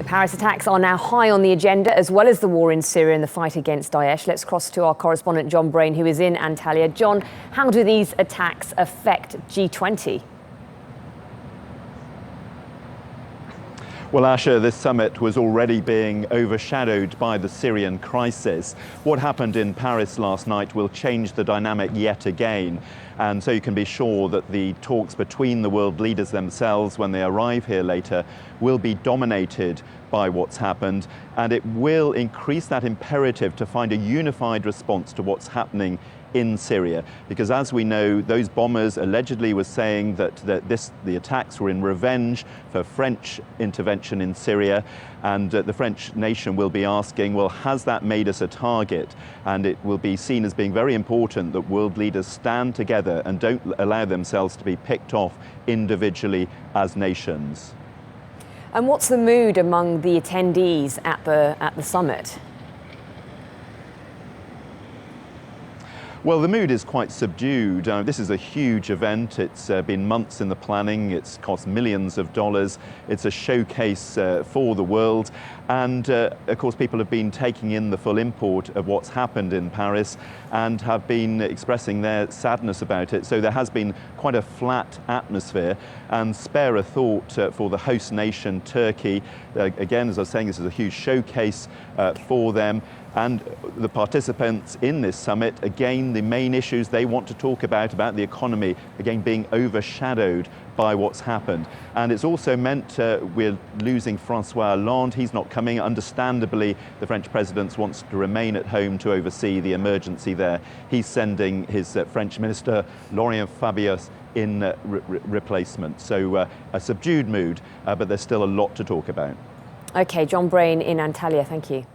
The Paris attacks are now high on the agenda, as well as the war in Syria and the fight against Daesh. Let's cross to our correspondent Jon Brain, who is in Antalya. Jon, how do these attacks affect G20? Well, Asha, this summit was already being overshadowed by the Syrian crisis. What happened in Paris last night will change the dynamic yet again. And so you can be sure that the talks between the world leaders themselves, when they arrive here later, will be dominated by what's happened. And it will increase that imperative to find a unified response to what's happening in Syria, because as we know, those bombers allegedly were saying that the attacks were in revenge for French intervention in Syria, and the French nation will be asking, well, has that made us a target? And it will be seen as being very important that world leaders stand together and don't allow themselves to be picked off individually as nations. And what's the mood among the attendees at the summit? Well, the mood is quite subdued. This is a huge event. It's been months in the planning. It's cost millions of dollars. It's a showcase for the world. And of course, people have been taking in the full import of what's happened in Paris and have been expressing their sadness about it. So there has been quite a flat atmosphere, and spare a thought for the host nation, Turkey. Again, as I was saying, this is a huge showcase for them. And the participants in this summit, again, the main issues they want to talk about the economy, again, being overshadowed by what's happened. And it's also meant we're losing François Hollande. He's not coming. Understandably, the French president wants to remain at home to oversee the emergency there. He's sending his French minister, Laurent Fabius, in replacement. So a subdued mood, but there's still a lot to talk about. OK, Jon Brain in Antalya, thank you.